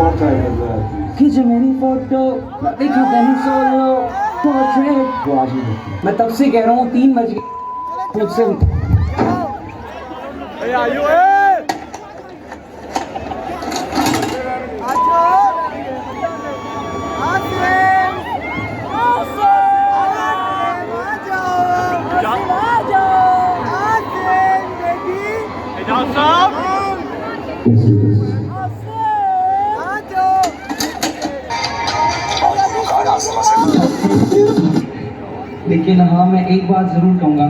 खींच मेरी फोटो देखा तेरी सोलो पोर्ट्रेट वो आज ही देखती है। मैं तब से कह रहा हूँ 3 बज गए मुझसे लेकिन हाँ मैं एक बात जरूर कहूँगा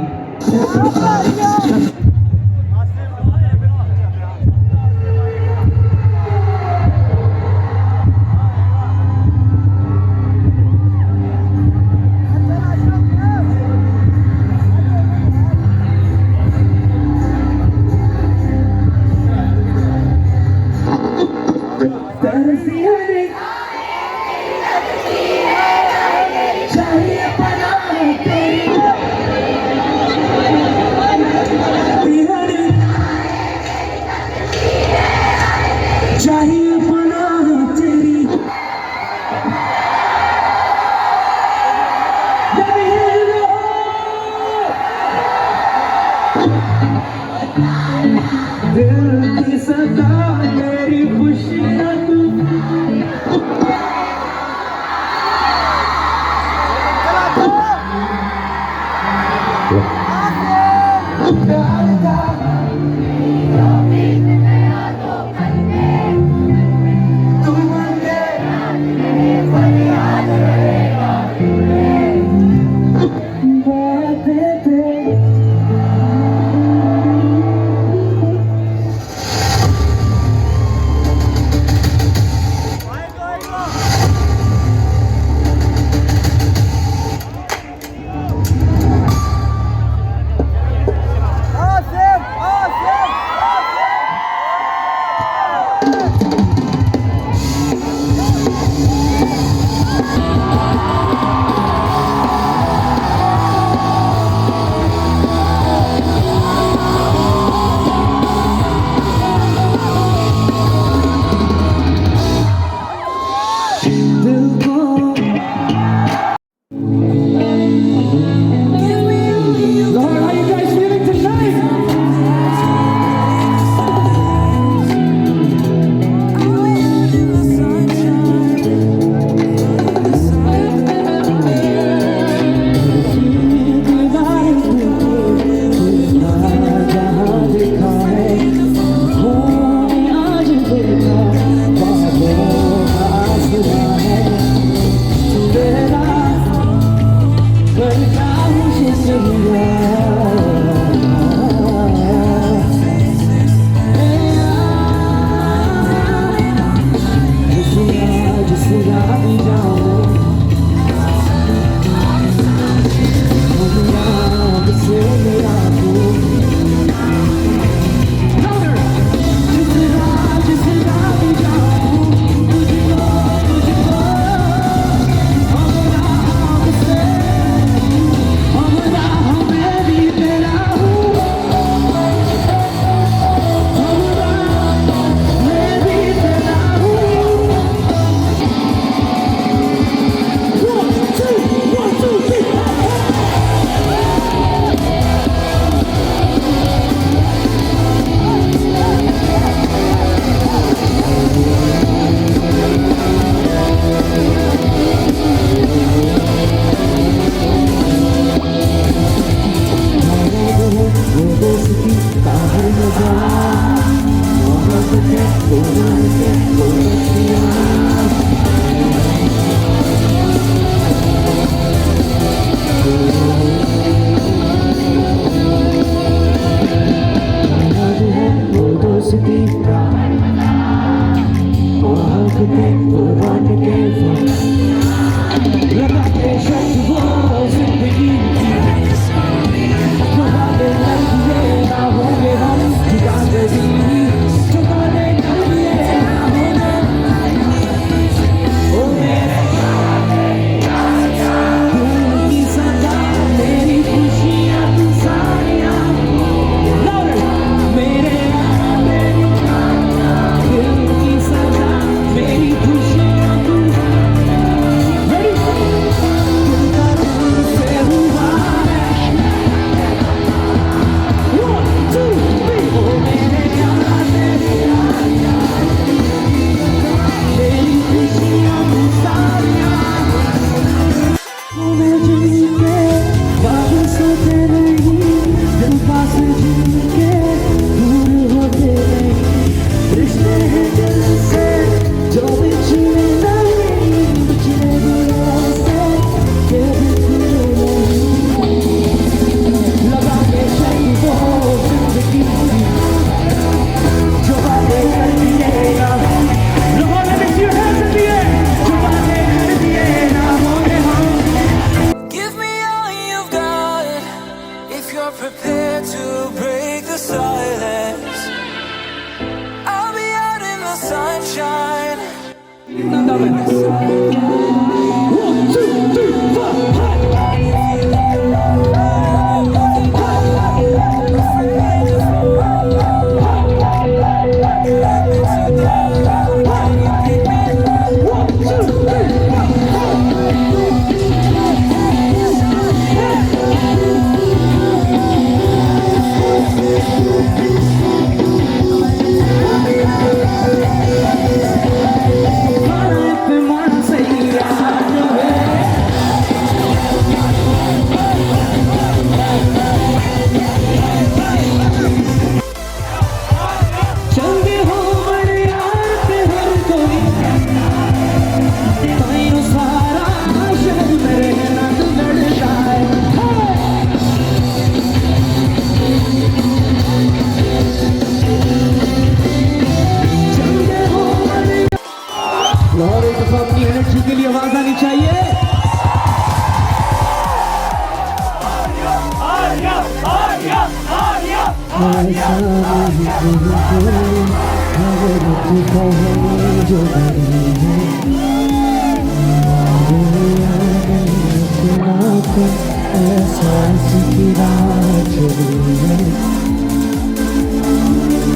लाहौर एक दफा अपनी एनर्जी के लिए आवाज आनी चाहिए।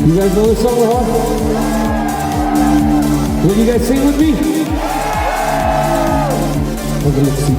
You guys know this song, Lahore? Will you guys sing with me? Okay, let's see.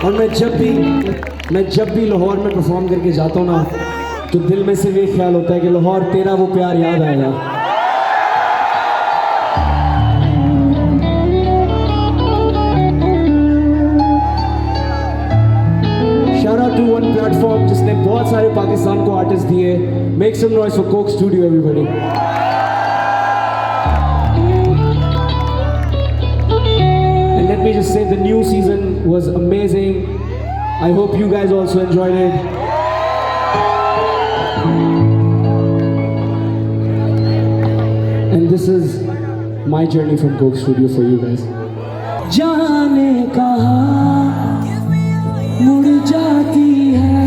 और मैं जब भी लाहौर में परफॉर्म करके जाता हूँ ना, तो दिल में सिर्फ एक ख्याल होता है कि लाहौर तेरा वो प्यार याद आएगा। Shout out to one platform जिसने बहुत सारे पाकिस्तान को आर्टिस्ट दिए। Make some noise for Coke Studio, everybody. And let me just say, the new season was amazing. I hope you guys also enjoyed it. And this is my journey from Coke Studio for you guys. जाने कहाँ मुड़ जाती है,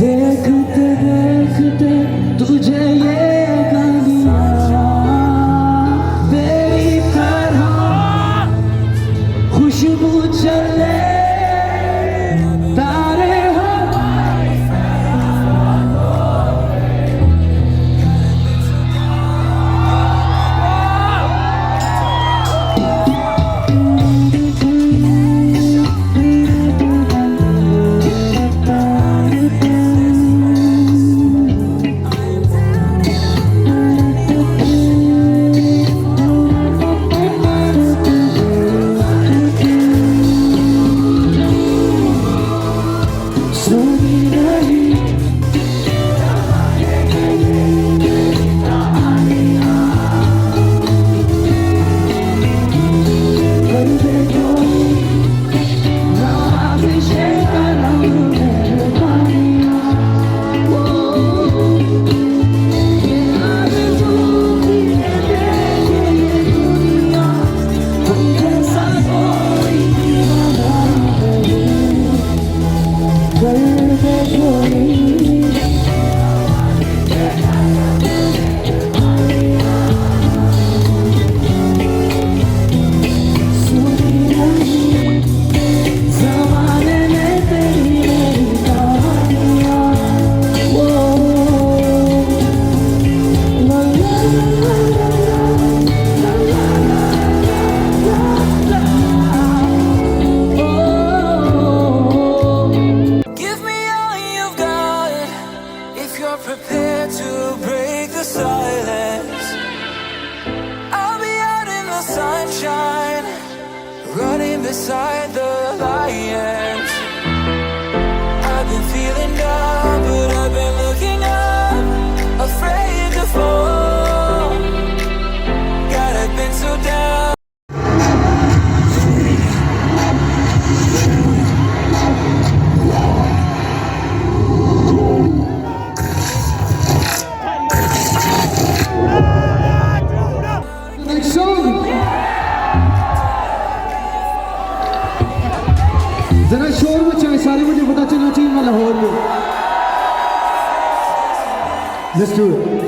देखते देखते तुझे ये गलियाँ तेरी तरह खुशबू चले तारे ज़माने में होंगे सारे, मुझे पता चलना चाहिए मैं लाहौर में। Let's do it.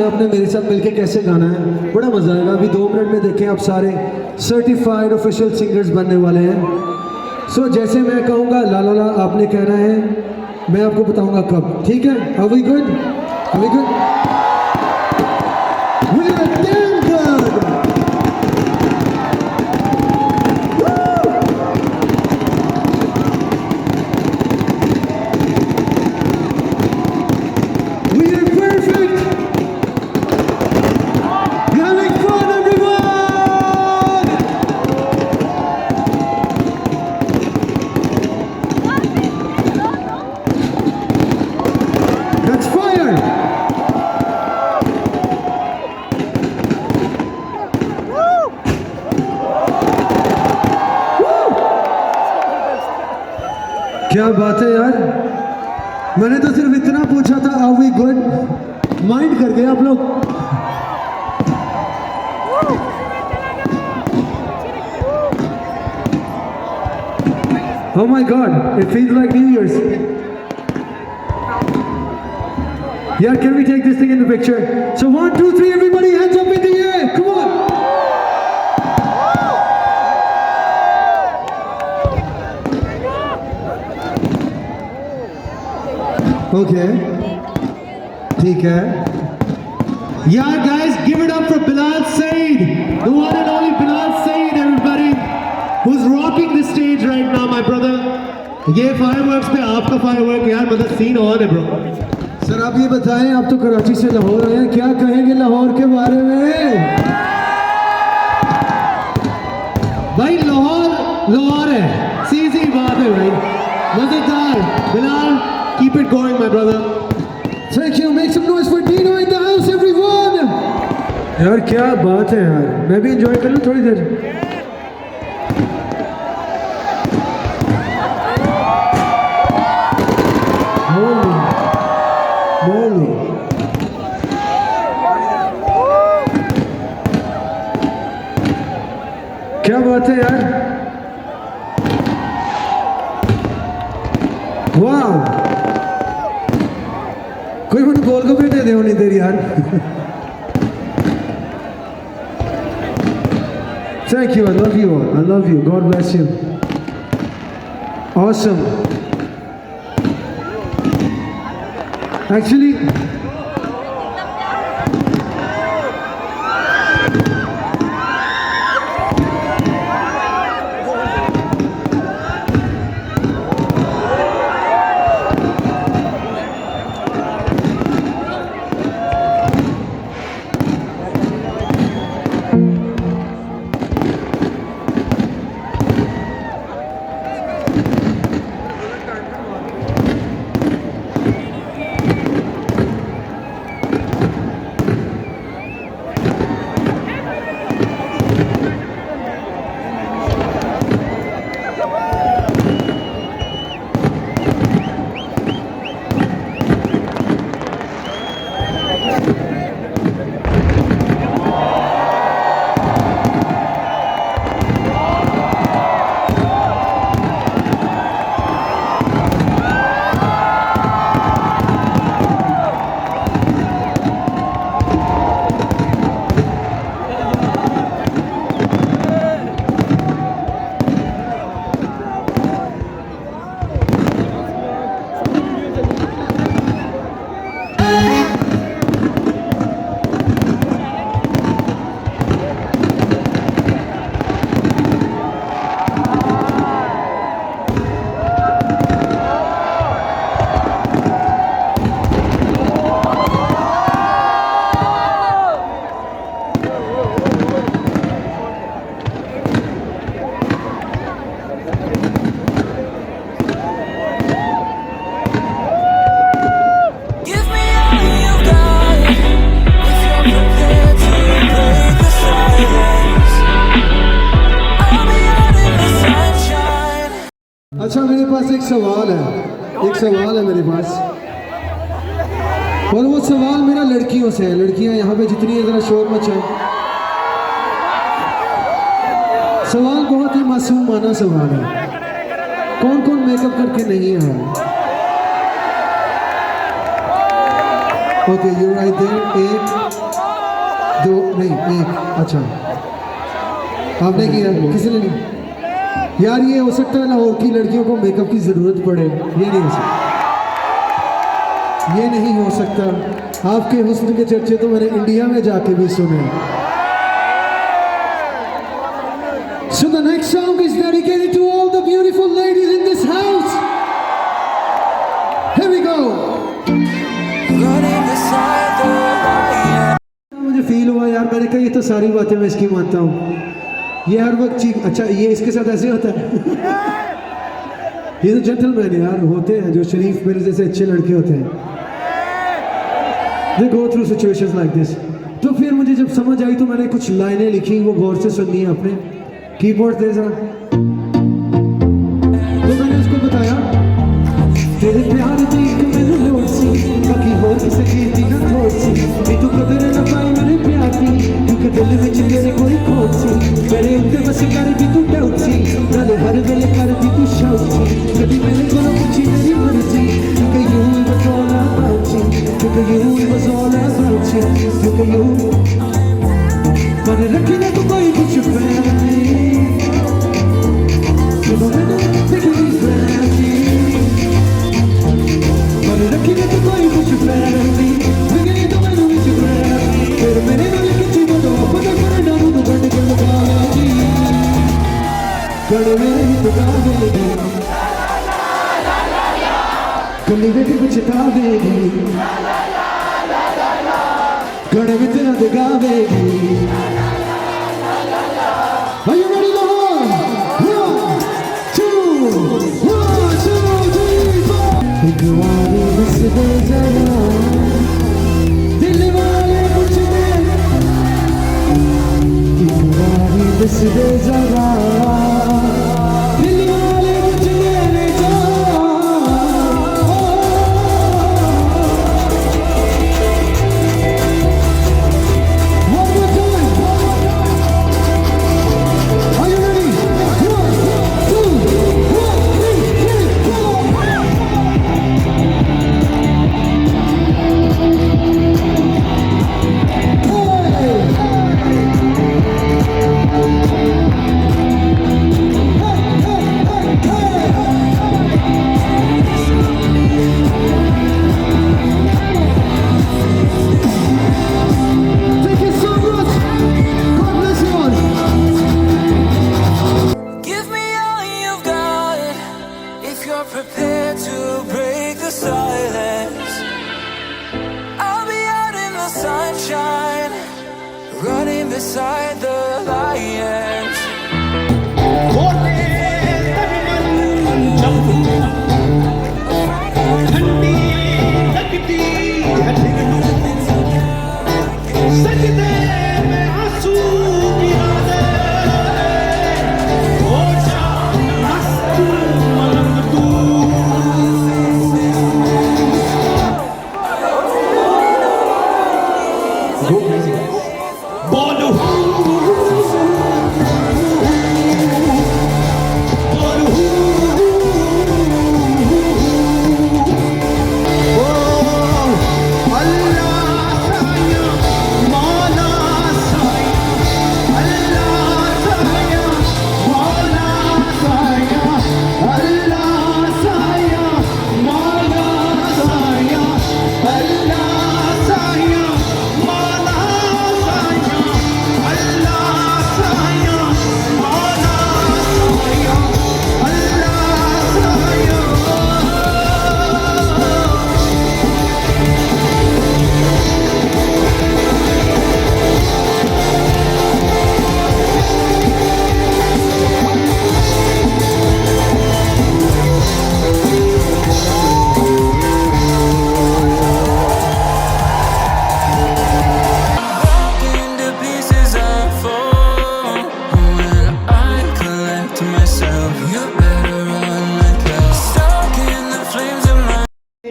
है आपने मेरे साथ मिलके कैसे गाना है, बड़ा मजा आएगा। अभी 2 मिनट में देखें आप सारे सर्टिफाइड ऑफिशियल सिंगर्स बनने वाले हैं। सो जैसे मैं कहूँगा ला ला ला आपने कहना है, मैं आपको बताऊंगा कब, ठीक है? Are we good? Are we good? We are damn good! We are perfect! You're having fun, everyone! That's fire! क्या बात है यार, मैंने तो सिर्फ इतना पूछा था आर वी गुड, माइंड कर गए आप लोग। Oh my God, it feels like New Year's. Yeah, can we take this thing in the picture? So 1, 2, 3, everybody hands up in the air, come on. Okay, ठीक है। Yeah guys, give it up for Bilal Saeed, the one and only Bilal Saeed, everybody, who's rocking the stage right now, my brother. ये fireworks पे आपका firework यार, मतलब scene on है bro. Sir आप ये बताएं, आप तो कराची से लाहौर आए हैं, क्या कहेंगे लाहौर के बारे में? भाई लाहौर है, सीधी बात है भाई, मजेदार। Bilal, keep it going my brother. Thank you, make some noise for Dino in the house everyone. यार क्या बात है यार, मैं भी enjoy कर लूँ थोड़ी देर। Morning. क्या बात है यार, वाह, कोई मुझे गोलगप्पे दे दे होनी देर यार। Thank you, I love you all, I love you, God bless you. Awesome. Actually, अच्छा मेरे पास एक सवाल है मेरे पास, और वो सवाल मेरा लड़कियों से है। लड़कियां यहाँ पे जितनी है ज़रा शोर मचाएं। सवाल बहुत ही मासूमाना सवाल है, कौन कौन मेकअप करके नहीं आया? Okay, you right there. 1 दो नहीं एक, अच्छा आपने किया, किसी ने नहीं। यार ये हो सकता है लाहौर की लड़कियों को मेकअप की ज़रूरत पड़े, ये नहीं हो सकता, ये नहीं हो सकता। आपके हुस्न के चर्चे तो मैंने इंडिया में जाके भी सुने। So the next song is dedicated to all the beautiful ladies in this house. Here we go. मुझे फील हुआ यार, मैंने कहा ये तो सारी बातें मैं इसकी मानता हूँ, ये हर वक्त चीख, अच्छा ये इसके साथ ऐसे होता है। ये तो जेंटलमैन यार होते हैं, जो शरीफ मेरे जैसे अच्छे लड़के होते हैं, they go through situations like this। तो फिर मुझे जब समझ आई तो मैंने कुछ लाइनें लिखी, वो गौर से सुननी है अपने कीबोर्ड दे जरा। तो मैंने उसको बताया तेरे प्यार दी मैंने लोड सी, बाकी होर किसे कीती ना थोड़ सी, भी तू कदर ना पाई मेरे प्यार दी, क्योंकि दिल विच तेरे कोई खोट सी, मेरे उत्ते बस कर भी तू डाउट सी, नाले हर वेले कर भी तू शाउट सी, कभी मेरे कोलों पूछी मेरी मर्जी, क्योंकि you was all about you, क्योंकि you was all about you, क्योंकि you पर रखी ना तू कोई कुछ फैली, सुनो मैंने देखी फैली, पर रखी ना तू कोई कुछ फैली, बिगड़ी तो मैंने विच फैली, फिर मेरे नाल किसी को तो पता कर डालू तो गंड के लगागी, गड़ मेरे ही तो गावेगी, कली बेटी कुछ तावेगी, गड़ में तेरा तो गावेगी। Are you ready, Lahore? 1, 2, 3, 4। Dilwale बस दे जरा, दिलवाले कुछ दे, दिलवाले बस दे जरा, दिलवाले कुछ देने जा। Prepared to break the silence. I'll be out in the sunshine, running beside the lions.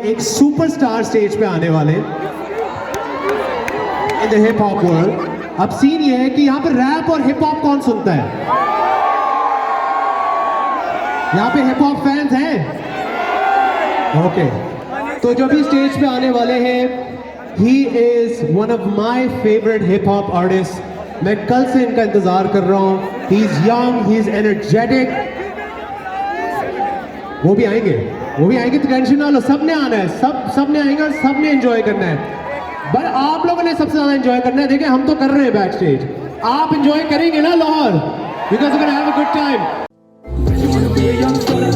एक सुपरस्टार स्टेज पे आने वाले in the hip hop world. अब सीन ये है कि यहाँ पे रैप और हिप हॉप कौन सुनता है? यहाँ पे हिप हॉप फैंस हैं? ओके, तो जो भी स्टेज पे आने वाले हैं he is one of my favorite hip hop artists. मैं कल से इनका इंतजार कर रहा हूँ. He's young, he's energetic. वो भी आएंगे तो टेंशन ना लो. सबने आना है, सबने आएंगे और सबने एंजॉय करना है. बट आप लोगों ने सबसे ज्यादा एंजॉय करना है. देखिए हम तो कर रहे हैं बैक स्टेज. आप एंजॉय करेंगे ना Lahore? You guys are gonna have a good time. You wanna be a young fella,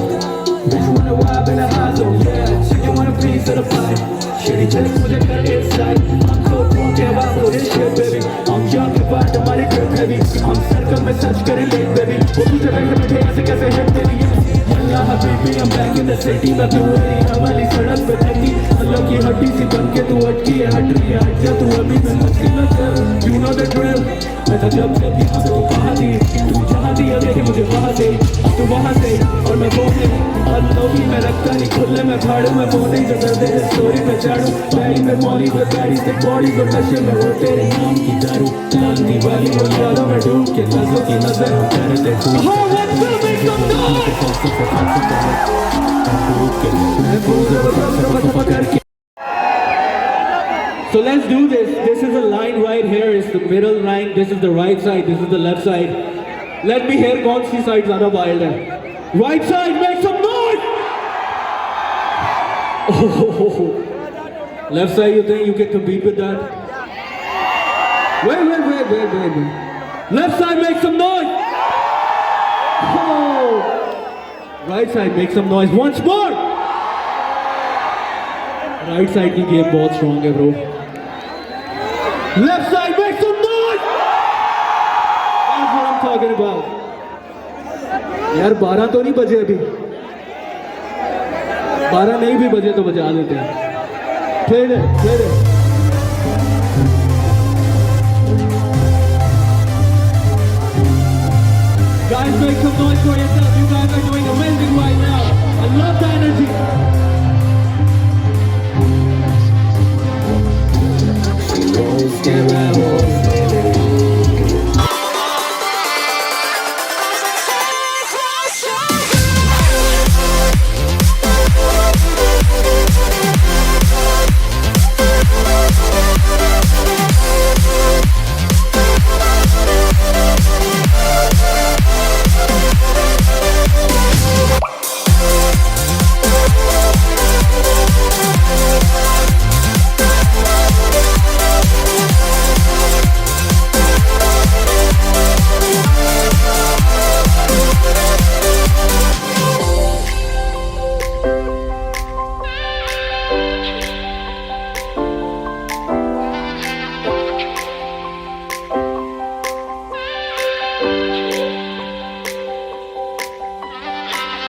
bitch you wanna vibe in a high zone, yeah. You want a piece of the pie, shitty chicks मुझे कर inside. I'm so drunk about all this shit, baby. I'm young about the money grip heavy. I'm circle में search करे late, baby. वो तुझे बैठे बैठे ऐसे कैसे hit तेरी Yalla Habibi, I'm back in the city. मैं क्यों एरिया वाली सड़क पे थकी. अल्लाह की हड्डी सी बन के तू अटकी है, हट रही है, हट जा तू अभी भी मुश्किल न कर. You know the drill. मैं तो जब यहाँ से तू कहाँ थी, तू जहाँ थी देखे मुझे वहाँ से, तू वहाँ से और मैं वो से. अल्लोही मैं रखता नहीं खुले में फाड़ू, मैं वो नहीं जो दर्द है स्टोरी पे चाड़ू. बैरी में मौली पे बैरी से बॉडी को नशे में वो तेरे नाम की दारू. लाल दीवाली वो यादों में डूब के नजरों की नजर हम करते तू. So let's do this. This is a line right here. It's the middle line. This is the right side. This is the left side. Let me hear कौन सी side ज़्यादा wild है. Right side, make some noise. Oh, left side, you think you can compete with that? Wait. Left side, make some noise. Oh, right side, make some noise. Once more. Right side की game बहुत strong है, bro. Left side, make some noise! That's what I'm talking about. यार 12 तो नहीं बजे अभी. 12 नहीं भी बजे तो बजा देते हैं. Play it. Guys, make some noise for yourself. You guys are doing amazing right now. I love the energy.